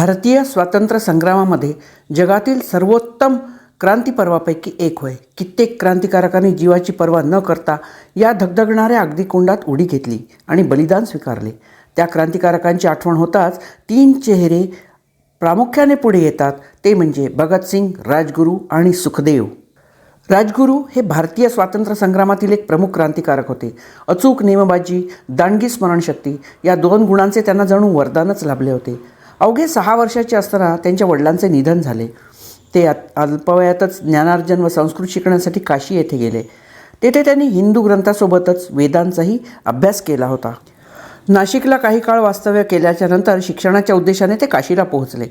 भारतीय स्वातंत्र्य संग्रामामध्ये जगातील सर्वोत्तम क्रांतिपर्वापैकी एक होय. कित्येक क्रांतिकारकांनी जीवाची पर्वा न करता या धगधगणाऱ्या अग्निकुंडात उडी घेतली आणि बलिदान स्वीकारले. त्या क्रांतिकारकांची आठवण होताच तीन चेहरे प्रामुख्याने पुढे येतात, ते म्हणजे भगतसिंग, राजगुरू आणि सुखदेव. राजगुरू हे भारतीय स्वातंत्र्य संग्रामातील एक प्रमुख क्रांतिकारक होते. अचूक नेमबाजी, दांडगी स्मरणशक्ती या दोन गुणांचे त्यांना जणू वरदानच लाभले होते. अवघे 6 वर्षाचे असताना त्यांच्या वडिलांचे निधन झाले. ते अल्पवयातच ज्ञानार्जन व संस्कृत शिकण्यासाठी काशी येथे गेले. तेथे त्यांनी हिंदू ग्रंथासोबतच वेदांचाही अभ्यास केला होता. नाशिकला काही काळ वास्तव्य केल्याच्या नंतर शिक्षणाच्या उद्देशाने ते काशीला पोहोचले.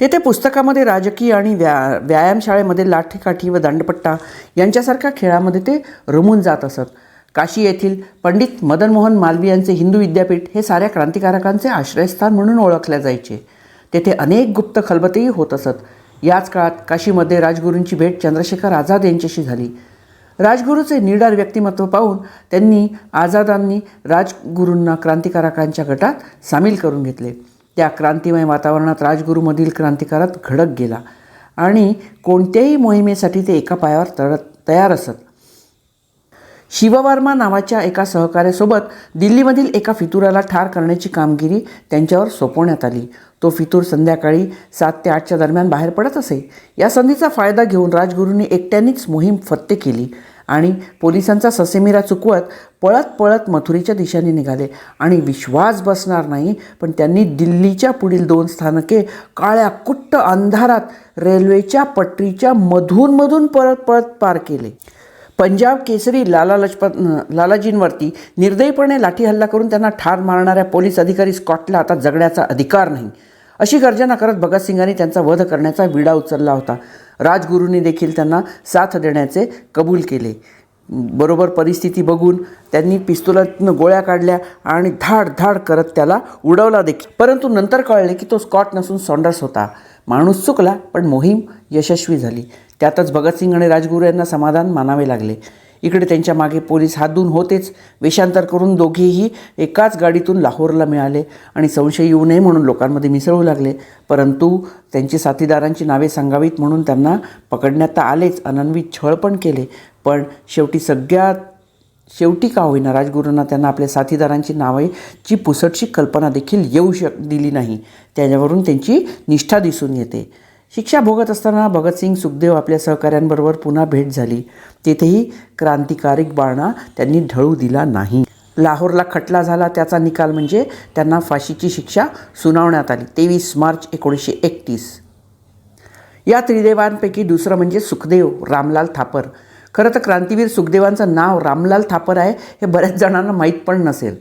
तेथे पुस्तकामध्ये राजकीय आणि व्यायामशाळेमध्ये लाठीकाठी व दांडपट्टा यांच्यासारख्या खेळामध्ये ते रमून जात असत. काशी येथील पंडित मदन मोहन मालवीय यांचे हिंदू विद्यापीठ हे साऱ्या क्रांतिकारकांचे आश्रयस्थान म्हणून ओळखले जायचे. तेथे अनेक गुप्त खलबतेही होत असत. याच काळात काशीमध्ये राजगुरूंची भेट चंद्रशेखर आझाद यांच्याशी झाली. राजगुरूचे निडार व्यक्तिमत्व पाहून आझादांनी राजगुरूंना क्रांतिकारकांच्या गटात सामील करून घेतले. त्या क्रांतिमय वातावरणात राजगुरूमधील क्रांतिकारक घडत गेला आणि कोणत्याही मोहिमेसाठी ते एका पायावर तयार असत. शिववर्मा नावाच्या एका सहकार्यासोबत दिल्लीमधील एका फितुराला ठार करण्याची कामगिरी त्यांच्यावर सोपवण्यात आली. तो फितूर संध्याकाळी 7 ते 8च्या दरम्यान बाहेर पडत असे. या संधीचा फायदा घेऊन राजगुरूंनी एकट्यानेच मोहीम फत्ते केली आणि पोलिसांचा ससेमिरा चुकवत पळत पळत मथुरेच्या दिशेने निघाले. आणि विश्वास बसणार नाही, पण त्यांनी दिल्लीच्या पुढील 2 स्थानके काळ्या कुट्ट अंधारात रेल्वेच्या पटरीच्या मधून पळत पळत पार केले. पंजाब केसरी लालाजींवरती निर्दयीपणे लाठी हल्ला करून त्यांना ठार मारणाऱ्या पोलीस अधिकारी स्कॉटला आता जगण्याचा अधिकार नाही, अशी गर्जना करत भगतसिंगांनी त्यांचा वध करण्याचा विडा उचलला होता. राजगुरूंनी देखील त्यांना साथ देण्याचे कबूल केले. बरोबर परिस्थिती बघून त्यांनी पिस्तुलातनं गोळ्या काढल्या आणि धाड करत त्याला उडवला देखील. परंतु नंतर कळले की तो स्कॉट नसून सॉन्डर्स होता. माणूस चुकला, पण मोहीम यशस्वी झाली. त्यातच भगतसिंग आणि राजगुरू यांना समाधान मानावे लागले. इकडे त्यांच्या मागे पोलीस हात धुवून होतेच. वेषांतर करून दोघेही एकाच गाडीतून लाहोरला मिळाले आणि संशय येऊ नये म्हणून लोकांमध्ये मिसळू लागले. परंतु त्यांची साथीदारांची नावे सांगावीत म्हणून त्यांना पकडण्यात तर आलेच, अनन्वित छळ पण केले. पण शेवटी का होईना राजगुरूंना त्यांना आपल्या साथीदारांची नावाची पुसटशी कल्पना देखील दिली नाही. त्याच्यावरून त्यांची निष्ठा दिसून येते. शिक्षा भोगत असताना भगतसिंग, सुखदेव आपल्या सहकाऱ्यांबरोबर पुन्हा भेट झाली. तेथेही क्रांतिकारक बाणा त्यांनी ढळू दिला नाही. लाहोरला खटला झाला. त्याचा निकाल म्हणजे त्यांना फाशीची शिक्षा सुनावण्यात आली 23 मार्च 1931. या त्रिदेवांपैकी दुसरं म्हणजे सुखदेव रामलाल थापर. खरं तर क्रांतीवीर सुखदेवांचं नाव रामलाल थापर आहे हे बऱ्याच जणांना माहीत पण नसेल.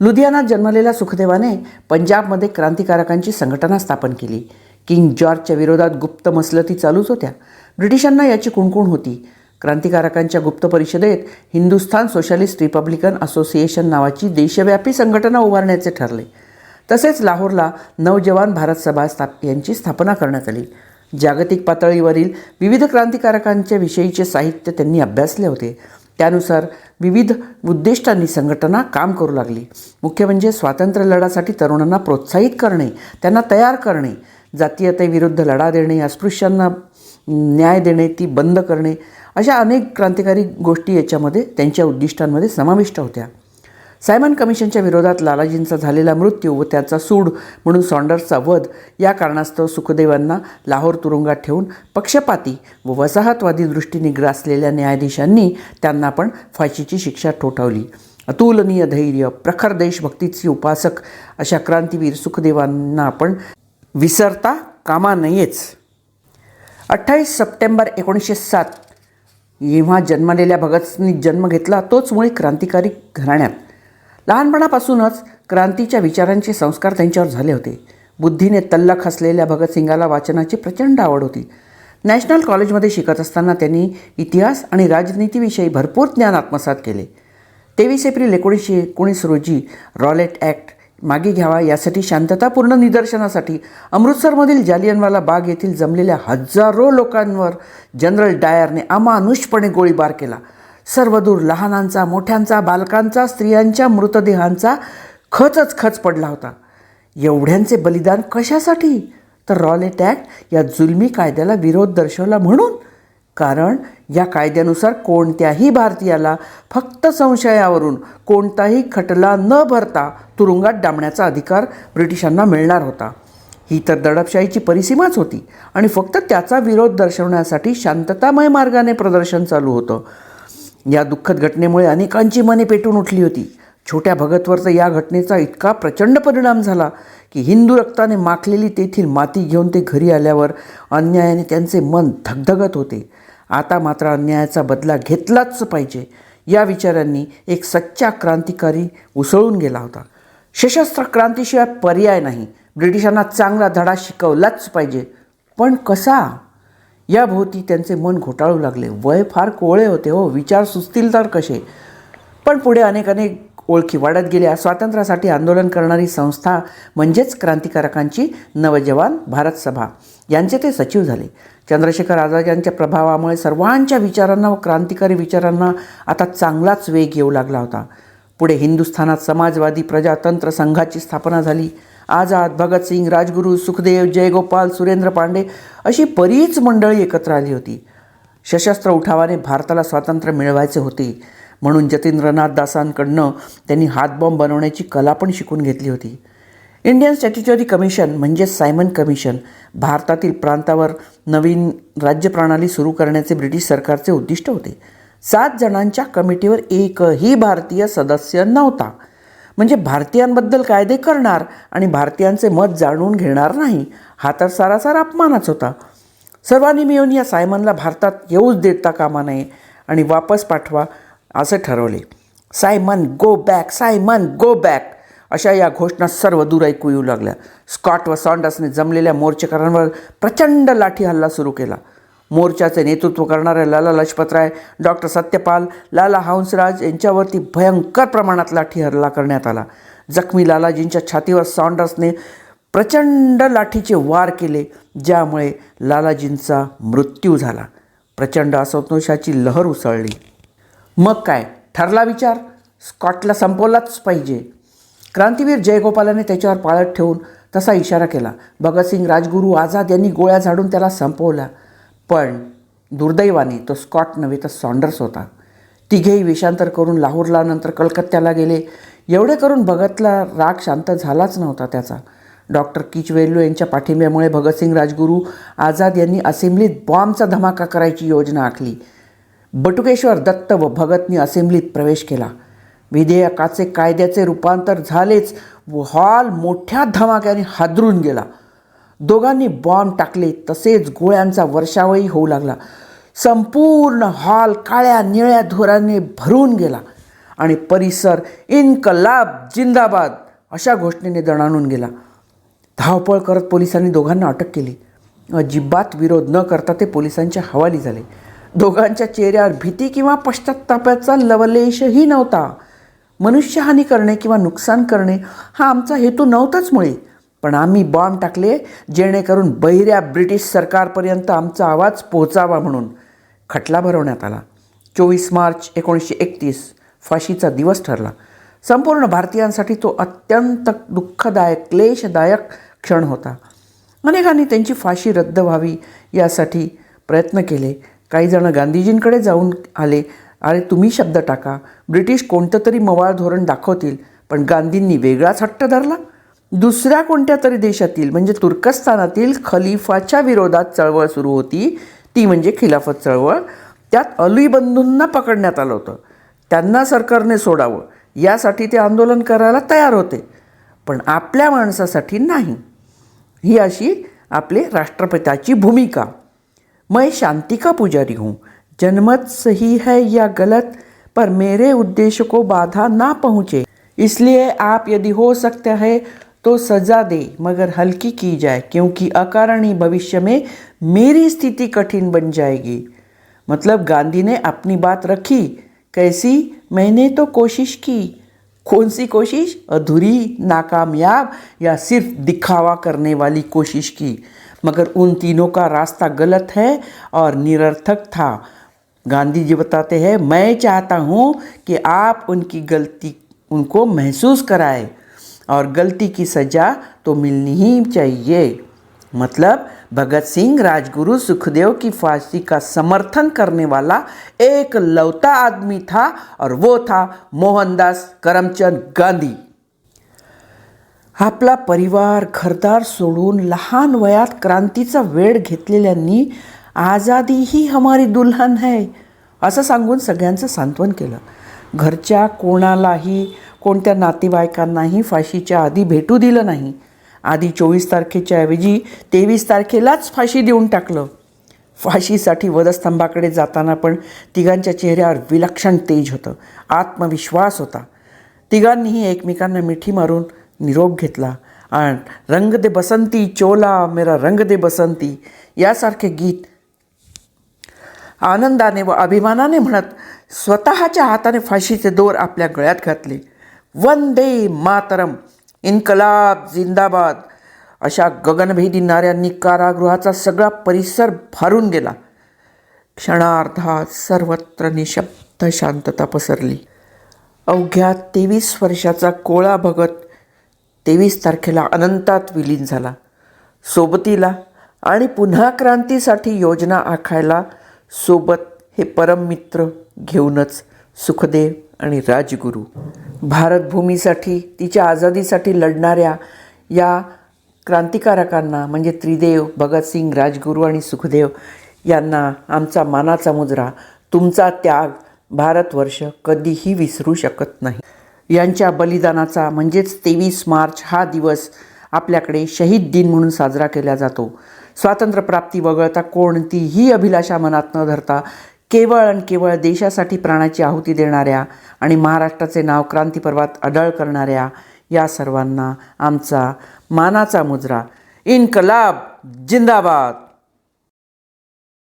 लुधियानात जन्मलेल्या सुखदेवाने पंजाबमध्ये क्रांतिकारकांची संघटना स्थापन केली. किंग जॉर्जच्या विरोधात गुप्त मसलती चालूच होत्या. ब्रिटिशांना याची कुणकुण होती. क्रांतिकारकांच्या गुप्त परिषदेत हिंदुस्थान सोशलिस्ट रिपब्लिकन असोसिएशन नावाची देशव्यापी संघटना उभारण्याचे ठरले. तसेच लाहोरला नवजवान भारत सभा यांची स्थापना करण्यात आली. जागतिक पातळीवरील विविध क्रांतिकारकांच्या विषयीचे साहित्य त्यांनी अभ्यासले होते. त्यानुसार विविध उद्दिष्टांनी संघटना काम करू लागली. मुख्य म्हणजे स्वातंत्र्य लढ्यासाठी तरुणांना प्रोत्साहित करणे, त्यांना तयार करणे, जातीयतेविरुद्ध लढा देणे, अस्पृश्यांना न्याय देणे, ती बंद करणे, अशा अनेक क्रांतिकारी गोष्टी याच्यामध्ये त्यांच्या उद्दिष्टांमध्ये समाविष्ट होत्या. सायमन कमिशनच्या विरोधात लालाजींचा झालेला मृत्यू व त्याचा सूड म्हणून सॉन्डर्सचा वध या कारणास्तव सुखदेवांना लाहोर तुरुंगात ठेवून पक्षपाती व वसाहतवादी दृष्टीने ग्रासलेल्या न्यायाधीशांनी त्यांना पण फाशीची शिक्षा ठोठावली. अतुलनीय धैर्य, प्रखर देशभक्तीचे उपासक अशा क्रांतीवीर सुखदेवांना आपण विसरता कामा नयेच. 28 सप्टेंबर 1907 जेव्हा जन्मलेल्या भगतसिंगनी जन्म घेतला, तोच मुळी क्रांतिकारी घराण्यात. लहानपणापासूनच क्रांतीच्या विचारांचे संस्कार त्यांच्यावर झाले होते. बुद्धीने तल्लख असलेल्या भगतसिंगाला वाचनाची प्रचंड आवड होती. नॅशनल कॉलेजमध्ये शिकत असताना त्यांनी इतिहास आणि राजनीतीविषयी भरपूर ज्ञान आत्मसात केले. 23 एप्रिल 1919 रोजी रॉलेट ॲक्ट मागे घ्यावा यासाठी शांततापूर्ण निदर्शनासाठी अमृतसरमधील जालियनवाला बाग येथील जमलेल्या हजारो लोकांवर जनरल डायरने अमानुषपणे गोळीबार केला. सर्वदूर लहानांचा, मोठ्यांचा, बालकांचा, स्त्रियांच्या मृतदेहांचा खच पडला होता. एवढ्यांचे बलिदान कशासाठी? तर रॉलेट ॲक्ट या जुलमी कायद्याला विरोध दर्शवला म्हणून. कारण या कायद्यानुसार कोणत्याही भारतीयाला फक्त संशयावरून कोणताही खटला न भरता तुरुंगात डांबण्याचा अधिकार ब्रिटिशांना मिळणार होता. ही तर दडपशाहीची परिसीमाच होती आणि फक्त त्याचा विरोध दर्शवण्यासाठी शांततामय मार्गाने प्रदर्शन चालू होतं. या दुःखद घटनेमुळे अनेकांची मने पेटून उठली होती. छोट्या भगतवर तर या घटनेचा इतका प्रचंड परिणाम झाला की हिंदू रक्ताने माखलेली तेथील माती घेऊन ते घरी आल्यावर अन्यायाने त्यांचे मन धगधगत होते. आता मात्र अन्यायाचा बदला घेतलाच पाहिजे या विचारांनी एक सच्चा क्रांतिकारी उसळून गेला होता. सशस्त्र क्रांतीशिवाय पर्याय नाही. ब्रिटिशांना चांगला धडा शिकवलाच पाहिजे. पण कसा? याभोवती त्यांचे मन घोटाळू लागले. वय फार कोवळे होते हो, विचार सुचतील तर कसे. पण पुढे अनेक ओळखी वाढत गेल्या. स्वातंत्र्यासाठी आंदोलन करणारी संस्था म्हणजेच क्रांतिकारकांची नवजवान भारत सभा यांचे ते सचिव झाले. चंद्रशेखर आझाद यांच्या प्रभावामुळे सर्वांच्या विचारांना व क्रांतिकारी विचारांना आता चांगलाच वेग येऊ लागला होता. पुढे हिंदुस्थानात समाजवादी प्रजातंत्र संघाची स्थापना झाली. आझाद, भगतसिंग, राजगुरू, सुखदेव, जयगोपाल, सुरेंद्र पांडे अशी बरीच मंडळी एकत्र आली होती. सशस्त्र उठावाने भारताला स्वातंत्र्य मिळवायचे होते म्हणून जतींद्रनाथ दासांकडनं त्यांनी हातबॉम्ब बनवण्याची कला पण शिकून घेतली होती. इंडियन स्टॅट्युटरी कमिशन म्हणजे सायमन कमिशन भारतातील प्रांतावर नवीन राज्यप्रणाली सुरू करण्याचे ब्रिटिश सरकारचे उद्दिष्ट होते. 7 जणांच्या कमिटीवर एकही भारतीय सदस्य नव्हता. म्हणजे भारतीयांबद्दल कायदे करणार आणि भारतीयांचे मत जाणून घेणार नाही, हा तर सारासार अपमानच होता. सर्वांनी मिळून या सायमनला भारतात येऊच देता कामा नये आणि वापस पाठवा असे ठरवले. Simon go back, Simon go back अशा या घोषणा सर्व दूर ऐकू येऊ लागल्या. स्कॉट व सॉन्डर्सने जमलेल्या मोर्चेकऱ्यांवर प्रचंड लाठी हल्ला सुरू केला. मोर्चाचे नेतृत्व करणारे लाला लजपतराय, डॉक्टर सत्यपाल, लाला हंसराज यांच्यावरती भयंकर प्रमाणात लाठी हल्ला करण्यात आला. जखमी लालाजींच्या छातीवर सॉन्डर्सने प्रचंड लाठीचे वार केले, ज्यामुळे लालाजींचा मृत्यू झाला. प्रचंड असंतोषाची लहर उसळली. मग काय ठरला विचार, स्कॉटला संपवलाच पाहिजे. क्रांतीवीर जयगोपालाने त्याच्यावर पाळत ठेवून तसा इशारा केला. भगतसिंग, राजगुरू, आझाद यांनी गोळ्या झाडून त्याला संपवला. पण दुर्दैवाने तो स्कॉट नव्हे तर सॉन्डर्स होता. तिघेही वेषांतर करून लाहोरला नंतर कलकत्त्याला गेले. एवढे करून भगतला राग शांत झालाच नव्हता त्याचा. डॉक्टर किचवेर्लो यांच्या पाठिंब्यामुळे भगतसिंग, राजगुरू, आझाद यांनी असेंब्लीत बॉम्बचा धमाका करायची योजना आखली. बटुकेश्वर दत्त व भगतनी असेंब्लीत प्रवेश केला. विधेयकाचे कायद्याचे रूपांतर झालेच व हॉल मोठ्या धमाक्याने हादरून गेला. दोघांनी बॉम्ब टाकले तसेच गोळ्यांचा वर्षावही होऊ लागला. संपूर्ण हॉल काळ्या निळ्या धुराने भरून गेला आणि परिसर इन्कलाब जिंदाबाद अशा घोषणेने दणाणून गेला. धावपळ करत पोलिसांनी दोघांना अटक केली. अजिबात विरोध न करता ते पोलिसांच्या हवाली झाले. दोघांच्या चेहऱ्यावर भीती किंवा पश्चात्तापाचा लवलेशही नव्हता. मनुष्यहानी करणे किंवा नुकसान करणे हा आमचा हेतू नव्हताच मुळे, पण आम्ही बॉम्ब टाकले जेणेकरून बहिऱ्या ब्रिटिश सरकारपर्यंत आमचा आवाज पोहोचावा म्हणून. खटला भरवण्यात आला. 24 मार्च 1931 फाशीचा दिवस ठरला. संपूर्ण भारतीयांसाठी तो अत्यंत दुःखदायक, क्लेशदायक क्षण होता. अनेकांनी त्यांची फाशी रद्द व्हावी यासाठी प्रयत्न केले. काही जण गांधीजींकडे जाऊन आले, अरे तुम्ही शब्द टाका, ब्रिटिश कोणतं तरी मवाळ धोरण दाखवतील. पण गांधींनी वेगळाच हट्ट धरला. दुसऱ्या कोणत्या तरी देशातील म्हणजे तुर्कस्तानातील खलिफाच्या विरोधात चळवळ सुरू होती, ती म्हणजे खिलाफत चळवळ. त्यात अली बंधूंना पकडण्यात आलं होतं. त्यांना सरकारने सोडावं यासाठी ते आंदोलन करायला तयार होते, पण आपल्या माणसासाठी नाही. ही अशी आपले राष्ट्रपिताची भूमिका. मैं शांति का पुजारी हूँ, जनमत सही है या गलत, पर मेरे उद्देश्य को बाधा ना पहुँचे, इसलिए आप यदि हो सकता है तो सज़ा दे मगर हल्की की जाए, क्योंकि अकारण ही भविष्य में मेरी स्थिति कठिन बन जाएगी. मतलब गांधी ने अपनी बात रखी. कैसी? मैंने तो कोशिश की. कौन सी कोशिश? अधूरी, नाकामयाब या सिर्फ दिखावा करने वाली कोशिश की. मगर उन तीनों का रास्ता गलत है और निरर्थक था. गांधी जी बताते हैं, मैं चाहता हूँ कि आप उनकी गलती उनको महसूस कराए और गलती की सज़ा तो मिलनी ही चाहिए. मतलब भगत सिंह, राजगुरु, सुखदेव की फांसी का समर्थन करने वाला एक लौता आदमी था और वो था मोहनदास करमचंद गांधी। आपला परिवार, घरदार सोडून लहान वयात क्रांतीचा वेळ घेतलेल्यांनी आझादी ही हमारी दुल्हन है असं सांगून सगळ्यांचं सांत्वन केलं. घरच्या कोणालाही, कोणत्या नातेवाईकांनाही फाशीच्या आधी भेटू दिलं नाही. आधी 24 तारखेच्या ऐवजी 23 तारखेलाच फाशी देऊन टाकलं. फाशीसाठी वधस्तंभाकडे जाताना पण तिघांच्या चेहऱ्यावर विलक्षण तेज होतं, आत्मविश्वास होता. तिघांनीही एकमेकांना मिठी मारून निरोप घेतला आणि रंग दे बसंती चोला मेरा रंग दे बसंती यासारखे गीत आनंदाने व अभिमानाने म्हणत स्वतःच्या हाताने फाशीचे दोर आपल्या गळ्यात घातले. वंदे मातरम, इन्कलाब जिंदाबाद अशा गगनभेदी नाऱ्यांनी कारागृहाचा सगळा परिसर भारून गेला. क्षणार्धात सर्वत्र निशब्द शांतता पसरली. अवघ्या 23 वर्षाचा कोळा भगत 23 तारखेला अनंतात विलीन झाला. सोबतीला आणि पुन्हा क्रांतीसाठी योजना आखायला सोबत हे परममित्र घेऊनच सुखदेव आणि राजगुरू. भारतभूमीसाठी, तिच्या आझादीसाठी लढणाऱ्या या क्रांतिकारकांना म्हणजे त्रिदेव भगतसिंग, राजगुरू आणि सुखदेव यांना आमचा मानाचा मुजरा. तुमचा त्याग भारतवर्ष कधीही विसरू शकत नाही. यांच्या बलिदानाचा म्हणजेच 23 मार्च हा दिवस आपल्याकडे शहीद दिन म्हणून साजरा केला जातो. स्वातंत्र्यप्राप्ती वगळता कोणतीही अभिलाषा मनात न धरता केवळ आणि केवळ देशासाठी प्राणाची आहुती देणाऱ्या आणि महाराष्ट्राचे नाव क्रांतीपर्वात अढळ करणाऱ्या या सर्वांना आमचा मानाचा मुजरा. इन्कलाब जिंदाबाद.